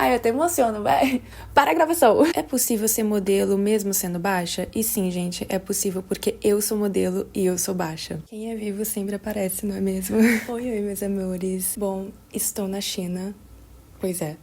Ai, eu até emociono, vai. Para a gravação. É possível ser modelo mesmo sendo baixa? E sim, gente, é possível porque eu sou modelo e eu sou baixa. Quem é vivo sempre aparece, não é mesmo? Oi, meus amores. Bom, estou na China. Pois é,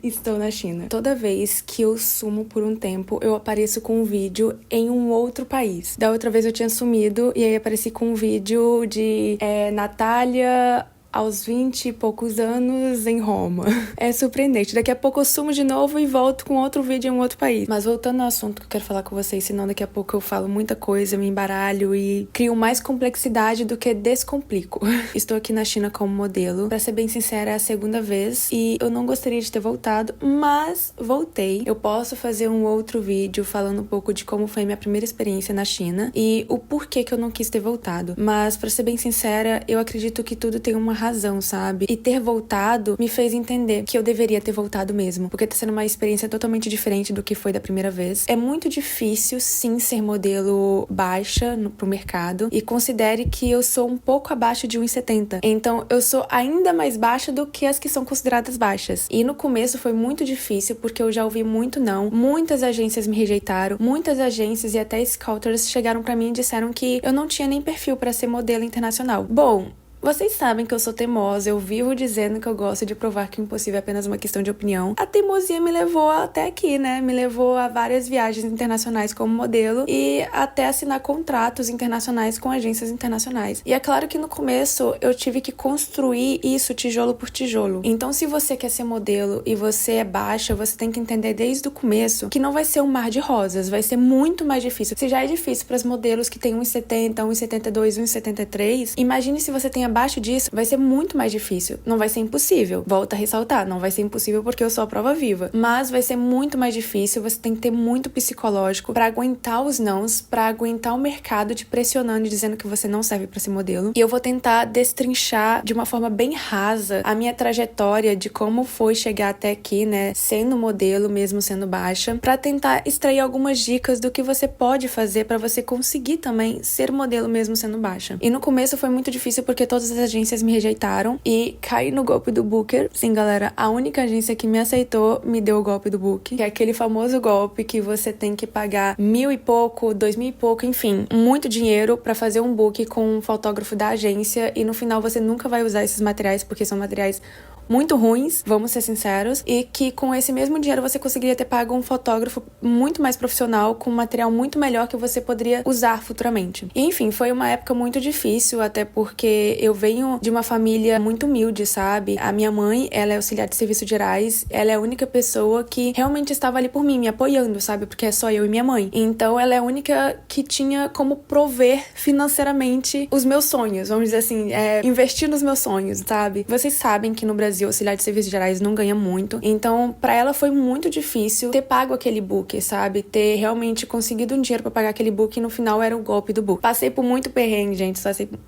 estou na China. Toda vez que eu sumo por um tempo, eu apareço com um vídeo em um outro país. Da outra vez eu tinha sumido e aí apareci com um vídeo de Natália aos 20 e poucos anos em Roma. É surpreendente. Daqui a pouco eu sumo de novo e volto com outro vídeo em um outro país. Mas voltando ao assunto que eu quero falar com vocês, senão daqui a pouco eu falo muita coisa, me embaralho e crio mais complexidade do que descomplico. Estou aqui na China como modelo. Pra ser bem sincera, é a segunda vez e eu não gostaria de ter voltado, mas voltei. Eu posso fazer um outro vídeo falando um pouco de como foi minha primeira experiência na China e o porquê que eu não quis ter voltado. Mas, pra ser bem sincera, eu acredito que tudo tem uma razão, sabe? E ter voltado me fez entender que eu deveria ter voltado mesmo, porque tá sendo uma experiência totalmente diferente do que foi da primeira vez. É muito difícil, sim, ser modelo baixa pro mercado, e considere que eu sou um pouco abaixo de 1,70. Então, eu sou ainda mais baixa do que as que são consideradas baixas. E no começo foi muito difícil, porque eu já ouvi muito não. Muitas agências me rejeitaram, muitas agências e até scouters chegaram pra mim e disseram que eu não tinha nem perfil pra ser modelo internacional. Bom, vocês sabem que eu sou teimosa, eu vivo dizendo que eu gosto de provar que o impossível é apenas uma questão de opinião. A teimosia me levou até aqui, né? Me levou a várias viagens internacionais como modelo e até assinar contratos internacionais com agências internacionais. E é claro que no começo eu tive que construir isso tijolo por tijolo. Então, se você quer ser modelo e você é baixa, você tem que entender desde o começo que não vai ser um mar de rosas, vai ser muito mais difícil. Se já é difícil para os modelos que têm 1,70, 1,72, 1,73, imagine se você tem abaixo disso, vai ser muito mais difícil. Não vai ser impossível. Volto a ressaltar, não vai ser impossível porque eu sou a prova viva. Mas vai ser muito mais difícil, você tem que ter muito psicológico pra aguentar os nãos, pra aguentar o mercado te pressionando e dizendo que você não serve pra ser modelo. E eu vou tentar destrinchar de uma forma bem rasa a minha trajetória de como foi chegar até aqui, né, sendo modelo, mesmo sendo baixa, pra tentar extrair algumas dicas do que você pode fazer pra você conseguir também ser modelo mesmo sendo baixa. E no começo foi muito difícil porque todas as agências me rejeitaram e caí no golpe do Booker. Sim, galera, a única agência que me aceitou me deu o golpe do Booker, que é aquele famoso golpe que você tem que pagar 1.000 e pouco, 2.000 e pouco, enfim, muito dinheiro pra fazer um book com um fotógrafo da agência e no final você nunca vai usar esses materiais porque são materiais muito ruins, vamos ser sinceros, e que com esse mesmo dinheiro você conseguiria ter pago um fotógrafo muito mais profissional, com um material muito melhor que você poderia usar futuramente. E, enfim, foi uma época muito difícil, até porque eu venho de uma família muito humilde, sabe? A minha mãe, ela é auxiliar de serviços gerais, ela é a única pessoa que realmente estava ali por mim, me apoiando, sabe? Porque é só eu e minha mãe. Então, ela é a única que tinha como prover financeiramente os meus sonhos, vamos dizer assim, investir nos meus sonhos, sabe? Vocês sabem que no Brasil auxiliar de serviços gerais não ganha muito, então pra ela foi muito difícil ter pago aquele book, sabe? Ter realmente conseguido um dinheiro pra pagar aquele book e no final era o golpe do book. Passei por muito perrengue, gente.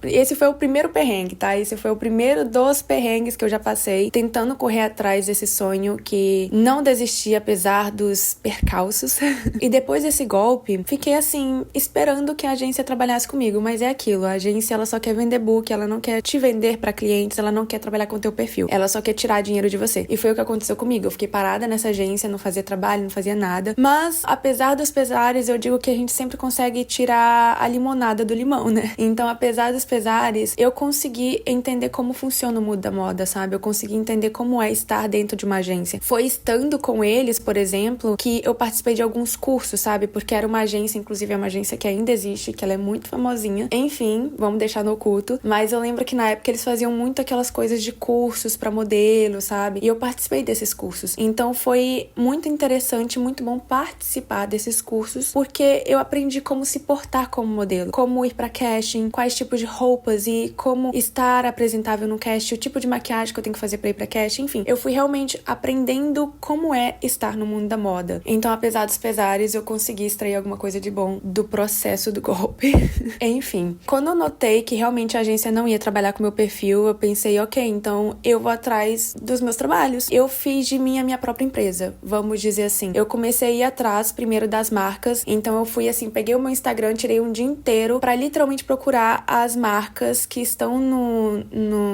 Esse foi o primeiro perrengue, tá? Esse foi o primeiro dos perrengues que eu já passei, tentando correr atrás desse sonho que não desisti apesar dos percalços. E depois desse golpe, fiquei assim, esperando que a agência trabalhasse comigo, mas é aquilo, a agência ela só quer vender book, ela não quer te vender pra clientes, ela não quer trabalhar com o teu perfil, ela só quer tirar dinheiro de você. E foi o que aconteceu comigo. Eu fiquei parada nessa agência, não fazia trabalho, não fazia nada. Mas, apesar dos pesares, eu digo que a gente sempre consegue tirar a limonada do limão, né? Então, apesar dos pesares, eu consegui entender como funciona o mundo da moda, sabe? Eu consegui entender como é estar dentro de uma agência. Foi estando com eles, por exemplo, que eu participei de alguns cursos, sabe? Porque era uma agência, inclusive é uma agência que ainda existe, que ela é muito famosinha. Enfim, vamos deixar no oculto. Mas eu lembro que na época eles faziam muito aquelas coisas de cursos pra modelo, sabe? E eu participei desses cursos. Então foi muito interessante, muito bom participar desses cursos, porque eu aprendi como se portar como modelo, como ir pra casting, quais tipos de roupas e como estar apresentável no casting, o tipo de maquiagem que eu tenho que fazer pra ir pra casting, enfim. Eu fui realmente aprendendo como é estar no mundo da moda. Então, apesar dos pesares, eu consegui extrair alguma coisa de bom do processo do golpe. Enfim, quando eu notei que realmente a agência não ia trabalhar com o meu perfil, eu pensei, ok, então eu vou atrás atrás dos meus trabalhos. Eu fiz de mim a minha própria empresa, vamos dizer assim. Eu comecei a ir atrás primeiro das marcas, então eu fui assim, peguei o meu Instagram, tirei um dia inteiro pra literalmente procurar as marcas que estão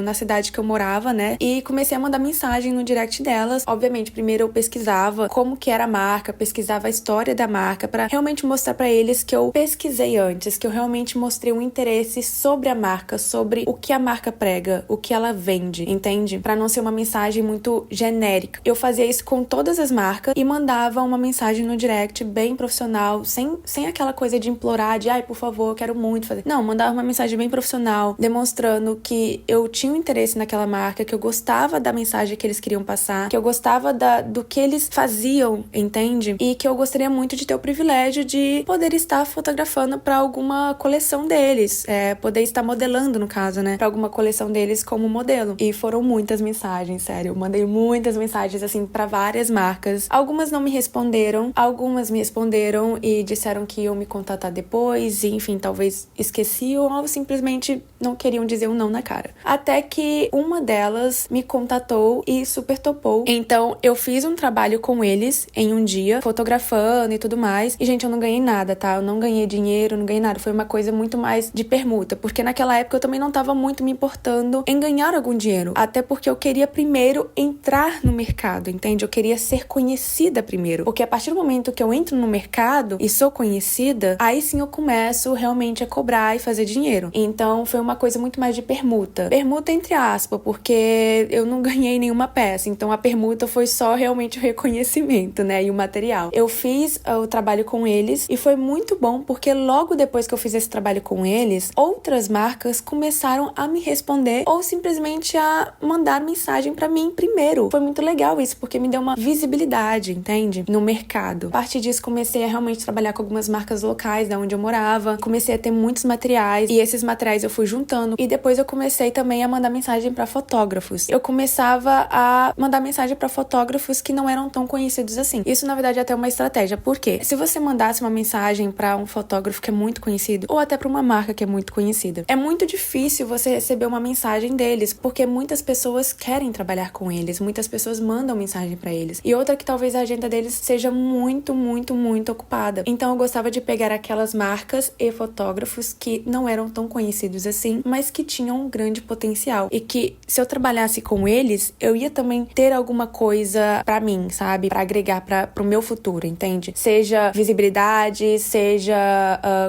na cidade que eu morava, né? E comecei a mandar mensagem no direct delas. Obviamente, primeiro eu pesquisava como que era a marca, pesquisava a história da marca pra realmente mostrar pra eles que eu pesquisei antes, que eu realmente mostrei um interesse sobre a marca, sobre o que a marca prega, o que ela vende, entende? Pra não ser uma mensagem muito genérica. Eu fazia isso com todas as marcas e mandava uma mensagem no direct bem profissional, sem aquela coisa de implorar, de ai, por favor, eu quero muito fazer. Não, mandava uma mensagem bem profissional, demonstrando que eu tinha um interesse naquela marca, que eu gostava da mensagem que eles queriam passar, que eu gostava do que eles faziam, entende? E que eu gostaria muito de ter o privilégio de poder estar fotografando pra alguma coleção deles, poder estar modelando, no caso, né, pra alguma coleção deles como modelo. E foram muitas mensagens, sério, eu mandei muitas mensagens, assim, pra várias marcas. Algumas não me responderam, algumas me responderam e disseram que iam me contatar depois, e enfim, talvez esqueciam ou simplesmente não queriam dizer um não na cara. Até que uma delas me contatou e super topou. Então, eu fiz um trabalho com eles em um dia, fotografando e tudo mais. E, gente, eu não ganhei nada, tá? Eu não ganhei dinheiro, não ganhei nada. Foi uma coisa muito mais de permuta, porque naquela época eu também não tava muito me importando em ganhar algum dinheiro. Até porque eu queria primeiro entrar no mercado, entende? Eu queria ser conhecida primeiro. Porque a partir do momento que eu entro no mercado e sou conhecida, aí sim eu começo realmente a cobrar e fazer dinheiro. Então, foi uma coisa muito mais de permuta. Permuta entre aspas, porque eu não ganhei nenhuma peça. Então, a permuta foi só realmente o reconhecimento, né? E o material. Eu fiz o trabalho com eles e foi muito bom, porque logo depois que eu fiz esse trabalho com eles, outras marcas começaram a me responder ou simplesmente a mandar mensagem pra mim primeiro. Foi muito legal isso, porque me deu uma visibilidade, entende? No mercado. A partir disso, comecei a realmente trabalhar com algumas marcas locais da onde eu morava. Comecei a ter muitos materiais e esses materiais eu fui juntando. E depois eu comecei também a mandar mensagem pra fotógrafos. Eu começava a mandar mensagem pra fotógrafos que não eram tão conhecidos assim. Isso, na verdade, é até uma estratégia. Por quê? Se você mandasse uma mensagem pra um fotógrafo que é muito conhecido, ou até pra uma marca que é muito conhecida, é muito difícil você receber uma mensagem deles, porque muitas pessoas querem trabalhar com eles, muitas pessoas mandam mensagem pra eles. E outra que talvez a agenda deles seja muito, muito, muito ocupada. Então eu gostava de pegar aquelas marcas e fotógrafos que não eram tão conhecidos assim, mas que tinham um grande potencial. E que se eu trabalhasse com eles, eu ia também ter alguma coisa pra mim, sabe? Pra agregar pro meu futuro, entende? Seja visibilidade, seja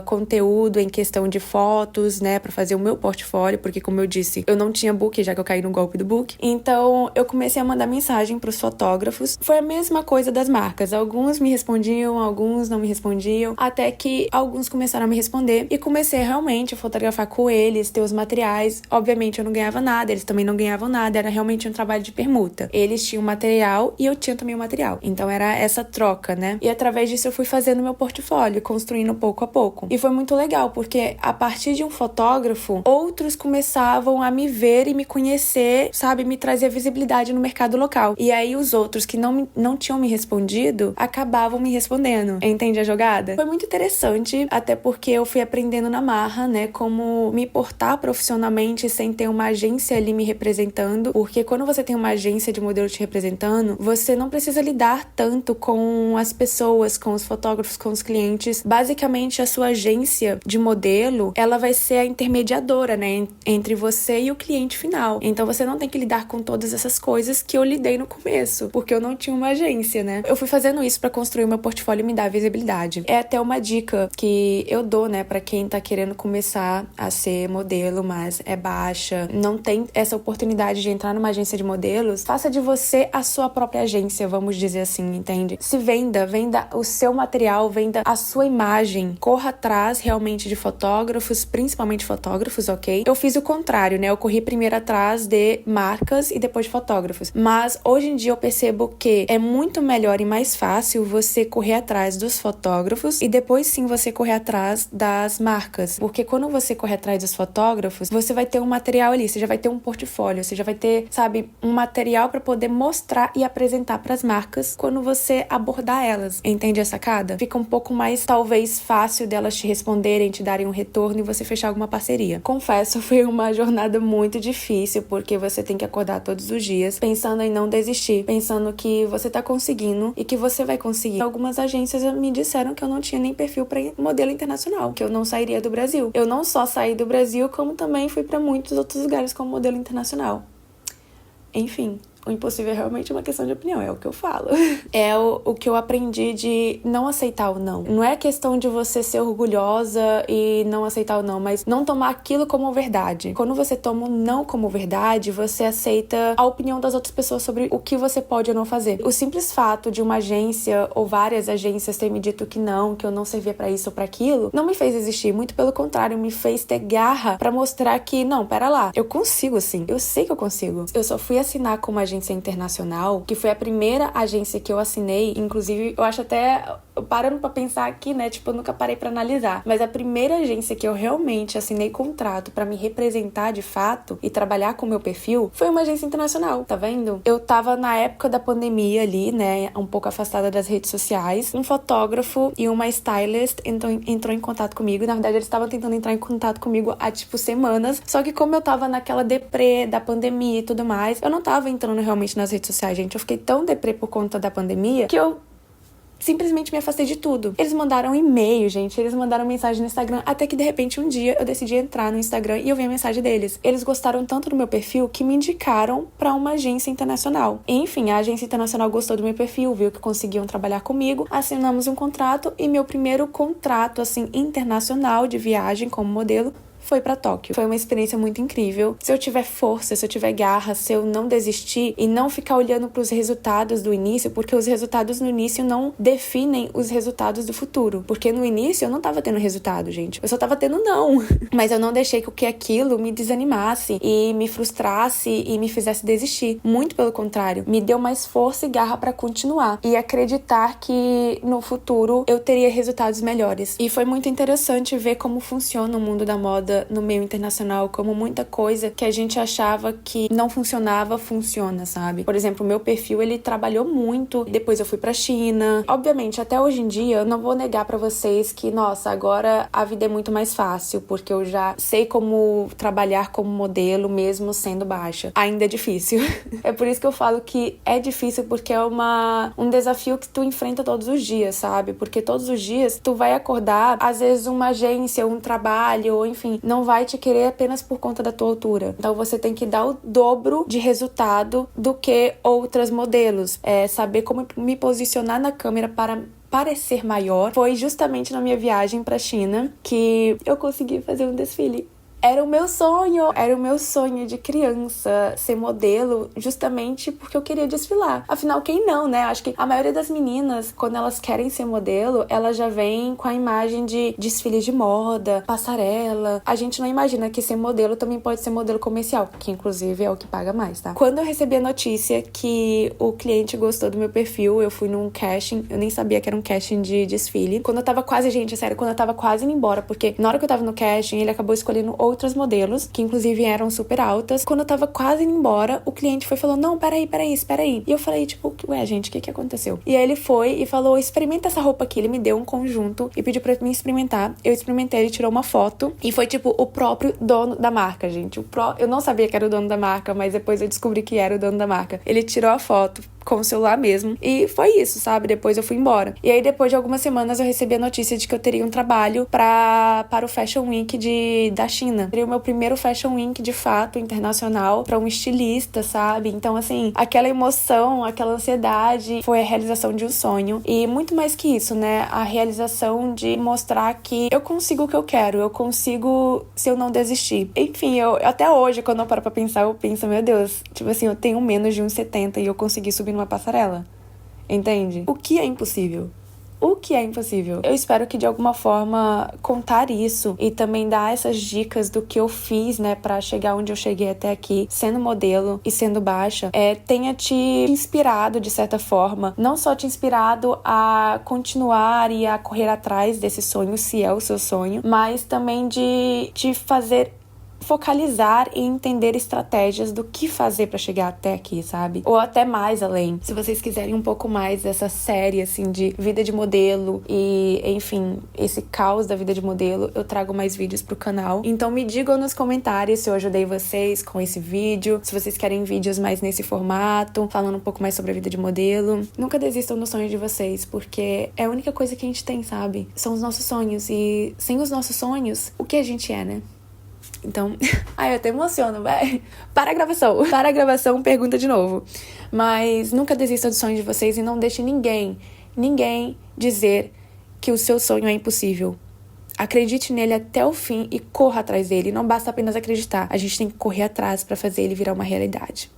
conteúdo em questão de fotos, né? Pra fazer o meu portfólio, porque como eu disse, eu não tinha book, já que eu caí no golpe do book. Então, eu comecei a mandar mensagem pros fotógrafos. Foi a mesma coisa das marcas. Alguns me respondiam, alguns não me respondiam, até que alguns começaram a me responder e comecei realmente a fotografar com eles, ter os materiais. Obviamente, eu não ganhava nada, eles também não ganhavam nada, era realmente um trabalho de permuta. Eles tinham material e eu tinha também o material. Então, era essa troca, né? E através disso, eu fui fazendo meu portfólio, construindo pouco a pouco. E foi muito legal, porque a partir de um fotógrafo, outros começavam a me ver e me conhecer, sabe? Me trazer visibilidade no mercado local. E aí, os outros que não tinham me respondido, acabavam me respondendo. Entende a jogada? Foi muito interessante, até porque eu fui aprendendo na marra, né? Como me portar profissionalmente sem ter uma agência ali me representando. Porque quando você tem uma agência de modelo te representando, você não precisa lidar tanto com as pessoas, com os fotógrafos, com os clientes. Basicamente, a sua agência de modelo, ela vai ser a intermediadora, né? Entre você e o cliente final. Então, você não tem que lidar com todas essas coisas que eu lidei no começo, porque eu não tinha uma agência, né? Eu fui fazendo isso pra construir o meu portfólio e me dar visibilidade. É até uma dica que eu dou, né, pra quem tá querendo começar a ser modelo, mas é baixa, não tem essa oportunidade de entrar numa agência de modelos. Faça de você a sua própria agência, vamos dizer assim, entende? Se venda o seu material, venda a sua imagem, corra atrás realmente de fotógrafos, principalmente fotógrafos, ok? Eu fiz o contrário, né? Eu corri primeiro atrás de marcas e depois de fotógrafos. Mas hoje em dia eu percebo que é muito melhor e mais fácil você correr atrás dos fotógrafos e depois sim você correr atrás das marcas. Porque quando você correr atrás dos fotógrafos, você vai ter um material ali, você já vai ter um portfólio, você já vai ter, sabe, um material para poder mostrar e apresentar para as marcas quando você abordar elas. Entende a sacada? Fica um pouco mais, talvez, fácil delas te responderem, te darem um retorno e você fechar alguma parceria. Confesso, foi uma jornada muito difícil, porque você tem que acordar acordar todos os dias pensando em não desistir, pensando que você tá conseguindo e que você vai conseguir. Algumas agências me disseram que eu não tinha nem perfil para modelo internacional, que eu não sairia do Brasil. Eu não só saí do Brasil, como também fui para muitos outros lugares como modelo internacional. Enfim, o impossível é realmente uma questão de opinião, é o que eu falo. É o que eu aprendi de não aceitar o não. Não é questão de você ser orgulhosa e não aceitar o não, mas não tomar aquilo como verdade. Quando você toma o não como verdade, você aceita a opinião das outras pessoas sobre o que você pode ou não fazer. O simples fato de uma agência ou várias agências ter me dito que eu não servia pra isso ou pra aquilo, não me fez desistir. Muito pelo contrário, me fez ter garra pra mostrar que, não, pera lá, eu consigo sim. Eu sei que eu consigo. Eu só fui assinar com uma agência internacional, que foi a primeira agência que eu assinei, inclusive, eu acho até, parando pra pensar aqui, né, tipo, eu nunca parei pra analisar, mas a primeira agência que eu realmente assinei contrato pra me representar de fato e trabalhar com o meu perfil, foi uma agência internacional, tá vendo? Eu tava na época da pandemia ali, né, um pouco afastada das redes sociais, um fotógrafo e uma stylist entrou em contato comigo, na verdade eles estavam tentando entrar em contato comigo há, tipo, semanas, só que como eu tava naquela deprê da pandemia e tudo mais, eu não tava entrando realmente nas redes sociais, gente. Eu fiquei tão deprê por conta da pandemia que eu simplesmente me afastei de tudo. Eles mandaram e-mail, gente. Eles mandaram mensagem no Instagram. Até que, de repente, um dia eu decidi entrar no Instagram e eu vi a mensagem deles. Eles gostaram tanto do meu perfil que me indicaram pra uma agência internacional. Enfim, a agência internacional gostou do meu perfil, viu que conseguiam trabalhar comigo. Assinamos um contrato e meu primeiro contrato, assim, internacional de viagem como modelo foi pra Tóquio. Foi uma experiência muito incrível. Se eu tiver força, se eu tiver garra, se eu não desistir e não ficar olhando pros resultados do início, porque os resultados no início não definem os resultados do futuro. Porque no início eu não tava tendo resultado, gente. Eu só tava tendo não. Mas eu não deixei que aquilo me desanimasse e me frustrasse e me fizesse desistir. Muito pelo contrário. Me deu mais força e garra pra continuar. E acreditar que no futuro eu teria resultados melhores. E foi muito interessante ver como funciona o mundo da moda no meio internacional, como muita coisa que a gente achava que não funcionava, funciona, sabe? Por exemplo, o meu perfil, ele trabalhou muito, depois eu fui pra China. Obviamente, até hoje em dia, eu não vou negar pra vocês que, nossa, agora a vida é muito mais fácil, porque eu já sei como trabalhar como modelo, mesmo sendo baixa. Ainda é difícil. É por isso que eu falo que é difícil, porque é um desafio que tu enfrenta todos os dias, sabe? Porque todos os dias tu vai acordar, às vezes uma agência, um trabalho, ou enfim, não vai te querer apenas por conta da tua altura. Então você tem que dar o dobro de resultado do que outras modelos. Saber como me posicionar na câmera para parecer maior. Foi justamente na minha viagem pra China que eu consegui fazer um desfile. Era o meu sonho de criança ser modelo, justamente porque eu queria desfilar. Afinal, quem não, né? Acho que a maioria das meninas, quando elas querem ser modelo, elas já vêm com a imagem de desfile de moda, passarela. A gente não imagina que ser modelo também pode ser modelo comercial, que inclusive é o que paga mais, tá? Quando eu recebi a notícia que o cliente gostou do meu perfil, eu fui num casting, eu nem sabia que era um casting de desfile. Quando eu tava quase indo embora, porque na hora que eu tava no casting, ele acabou escolhendo outras modelos, que inclusive eram super altas. Quando eu tava quase indo embora, o cliente foi e falou, não, peraí, espera aí. E eu falei, tipo, ué, gente, o que aconteceu? E aí ele foi e falou, experimenta essa roupa aqui. Ele me deu um conjunto e pediu pra mim experimentar. Eu experimentei, ele tirou uma foto e foi, tipo, o próprio dono da marca, gente. Eu não sabia que era o dono da marca, mas depois eu descobri que era o dono da marca. Ele tirou a foto com o celular mesmo. E foi isso, sabe? Depois eu fui embora. E aí, depois de algumas semanas, eu recebi a notícia de que eu teria um trabalho para o Fashion Week da China. Seria o meu primeiro Fashion Week, de fato, internacional, para um estilista, sabe? Então, assim, aquela emoção, aquela ansiedade, foi a realização de um sonho. E muito mais que isso, né? A realização de mostrar que eu consigo o que eu quero, eu consigo se eu não desistir. Enfim, até hoje, quando eu paro pra pensar, eu penso, meu Deus, tipo assim, eu tenho menos de 1,70 e eu consegui subir numa passarela. Entende? O que é impossível? O que é impossível? Eu espero que de alguma forma contar isso e também dar essas dicas do que eu fiz, né, pra chegar onde eu cheguei até aqui, sendo modelo e sendo baixa, tenha te inspirado de certa forma, não só te inspirado a continuar e a correr atrás desse sonho, se é o seu sonho, mas também de te fazer focalizar e entender estratégias do que fazer pra chegar até aqui, sabe? Ou até mais além. Se vocês quiserem um pouco mais dessa série, assim, de vida de modelo e, enfim, esse caos da vida de modelo, eu trago mais vídeos pro canal. Então me digam nos comentários se eu ajudei vocês com esse vídeo, se vocês querem vídeos mais nesse formato, falando um pouco mais sobre a vida de modelo. Nunca desistam dos sonhos de vocês, porque é a única coisa que a gente tem, sabe? São os nossos sonhos, e sem os nossos sonhos, o que a gente é, né? Então, ai, eu até emociono, velho. Para a gravação, pergunta de novo. Mas nunca desista dos sonhos de vocês e não deixe ninguém dizer que o seu sonho é impossível. Acredite nele até o fim e corra atrás dele. Não basta apenas acreditar, a gente tem que correr atrás para fazer ele virar uma realidade.